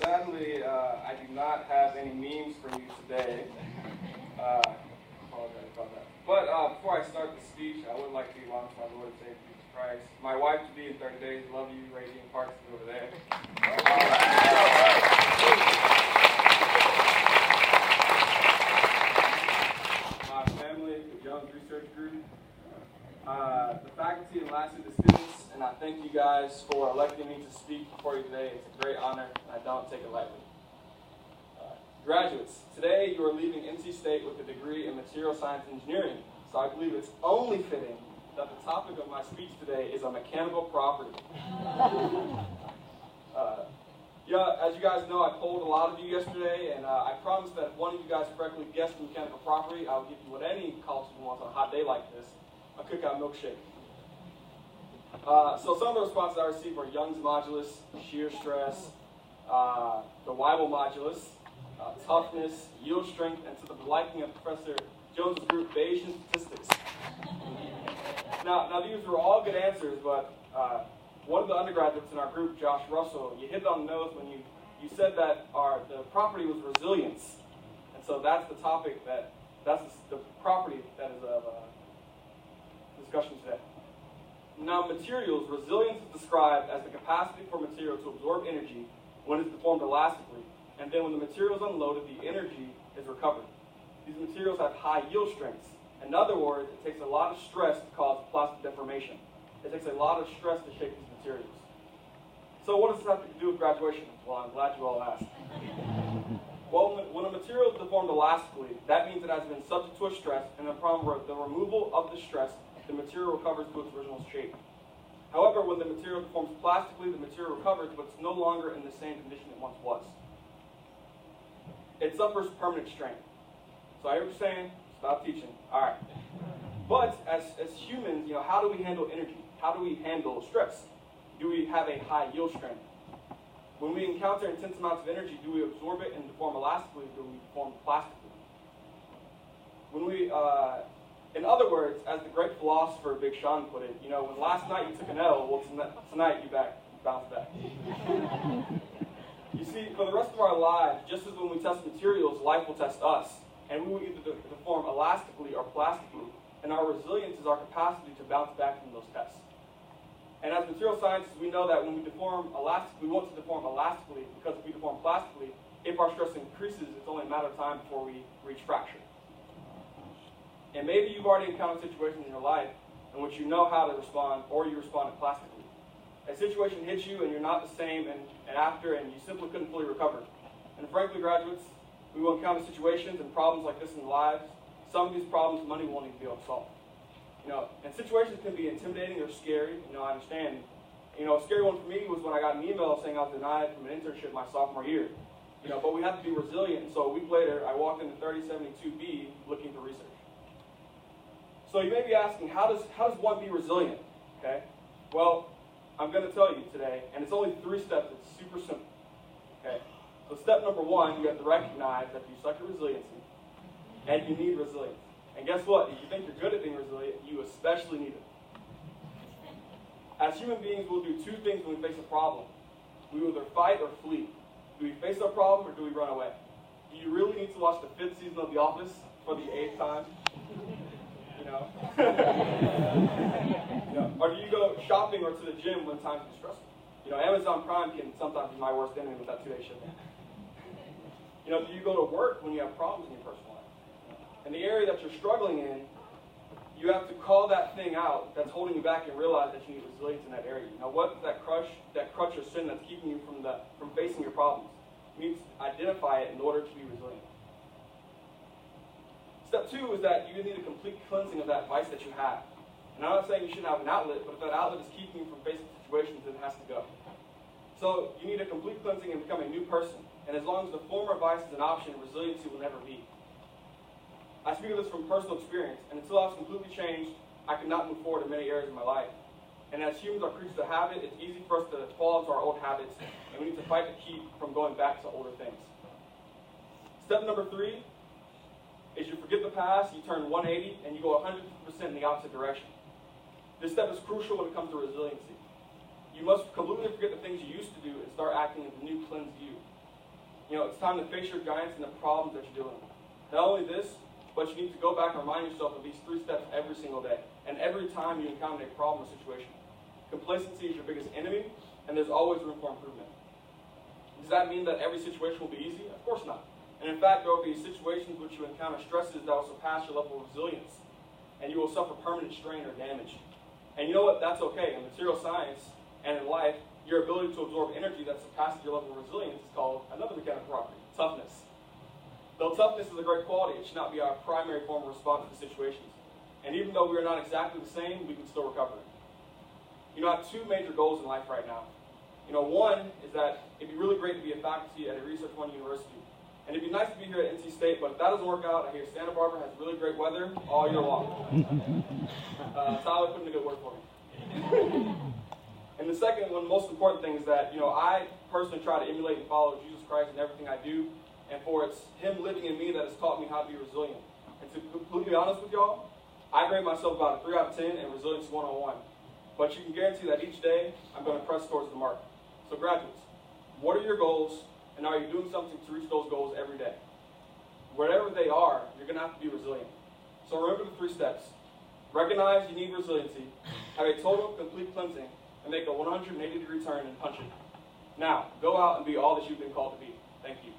Sadly, I do not have any memes for you today. Apologize about that. But before I start the speech, I would like to launch my Lord and Savior Jesus Christ. My wife to be in 30 days. Love you, Radiant Parks over there. My family, the Jones Research Group, the faculty and lastly the students, and I thank you guys for electing me to speak before you today. It's a great honor, and I don't take it lightly. Graduates, today you are leaving NC State with a degree in material science engineering, so I believe it's only fitting that the topic of my speech today is a mechanical property. As you guys know, I polled a lot of you yesterday, and I promised that if one of you guys correctly guessed the mechanical property, I would give you what any college student wants on a hot day like this, a cookout milkshake. So some of the responses I received were Young's modulus, shear stress, the Weibull modulus, toughness, yield strength, and to the liking of Professor Jones' group, Bayesian statistics. Now these were all good answers, but one of the undergraduates in our group, Josh Russell, you hit it on the nose when you said that the property was resilience. And so that's the topic that's the property that is of discussion today. Now materials, resilience is described as the capacity for material to absorb energy when it's deformed elastically, and then when the material is unloaded, the energy is recovered. These materials have high yield strengths. In other words, it takes a lot of stress to cause plastic deformation. It takes a lot of stress to shape these materials. So what does this have to do with graduation? Well, I'm glad you all asked. Well, when a material is deformed elastically, that means it has been subject to a stress, and upon the removal of the stress, the material recovers to its original shape. However, when the material deforms plastically, the material recovers, but it's no longer in the same condition it once was. It suffers permanent strain. So I hear what you're saying, stop teaching. All right. But as humans, how do we handle energy? How do we handle stress? Do we have a high yield strength? When we encounter intense amounts of energy, do we absorb it and deform elastically, or do we deform plastically? When we, in other words, as the great philosopher Big Sean put it, when last night you took an L, well, tonight you bounce back. You see, for the rest of our lives, just as when we test materials, life will test us. And we will either deform elastically or plastically. And our resilience is our capacity to bounce back from those tests. And as material scientists, we know that when we deform elastically, we want to deform elastically, because if we deform plastically, if our stress increases, it's only a matter of time before we reach fracture. And maybe you've already encountered situations in your life in which you know how to respond, or you responded plastically. A situation hits you and you're not the same and you simply couldn't fully recover. And frankly, graduates, we will encounter situations and problems like this in lives. Some of these problems money won't even be able to solve. And situations can be intimidating or scary. I understand. A scary one for me was when I got an email saying I was denied from an internship my sophomore year. But we have to be resilient. And so a week later, I walked into 3072B looking for research. So you may be asking, how does one be resilient? Okay. Well, I'm going to tell you today, and it's only 3 steps. It's super simple. Okay. So step number 1, you have to recognize that you suck at resiliency, and you need resilience. And guess what? If you think you're good at being resilient, you especially need it. As human beings, we'll do 2 things when we face a problem. We will either fight or flee. Do we face our problem or do we run away? Do you really need to watch the 5th season of The Office for the 8th time? Or do you go shopping or to the gym when times get stressful? Amazon Prime can sometimes be my worst enemy with that 2-day shipping. Do you go to work when you have problems in your personal life? In the area that you're struggling in, you have to call that thing out that's holding you back and realize that you need resilience in that area. What's that crutch or sin that's keeping you from facing your problems? You need to identify it in order to be resilient. Step 2 is that you need a complete cleansing of that vice that you have. And I'm not saying you shouldn't have an outlet, but if that outlet is keeping you from facing situations, then it has to go. So you need a complete cleansing and become a new person. And as long as the former vice is an option, resiliency will never be. I speak of this from personal experience, and until I was completely changed, I could not move forward in many areas of my life. And as humans are creatures of habit, it's easy for us to fall into our old habits, and we need to fight to keep from going back to older things. Step number 3 is you forget the past, you turn 180, and you go 100% in the opposite direction. This step is crucial when it comes to resiliency. You must completely forget the things you used to do and start acting as the new cleansed you. It's time to face your giants and the problems that you're dealing with. Not only this, but you need to go back and remind yourself of these 3 steps every single day. And every time you encounter a problem or situation. Complacency is your biggest enemy, and there's always room for improvement. Does that mean that every situation will be easy? Of course not. And in fact, there will be situations which you encounter stresses that will surpass your level of resilience, and you will suffer permanent strain or damage. And you know what? That's okay. In material science and in life, your ability to absorb energy that surpasses your level of resilience is called another mechanical property, toughness. Though toughness is a great quality, it should not be our primary form of response to situations. And even though we are not exactly the same, we can still recover. I have 2 major goals in life right now. One is that it'd be really great to be a faculty at a Research One university. And it'd be nice to be here at NC State, but if that doesn't work out, I hear Santa Barbara has really great weather all year long. Tyler put in a good word for me. And the second one, most important thing is that, I personally try to emulate and follow Jesus Christ in everything I do. And for it's Him living in me that has taught me how to be resilient. And to be completely honest with y'all, I grade myself about a 3 out of 10 in resilience 101. But you can guarantee that each day, I'm going to press towards the mark. So graduates, what are your goals, and are you doing something to reach those goals every day? Whatever they are, you're going to have to be resilient. So remember the 3 steps. Recognize you need resiliency, have a total, complete cleansing, and make a 180-degree turn and punch it. Now, go out and be all that you've been called to be. Thank you.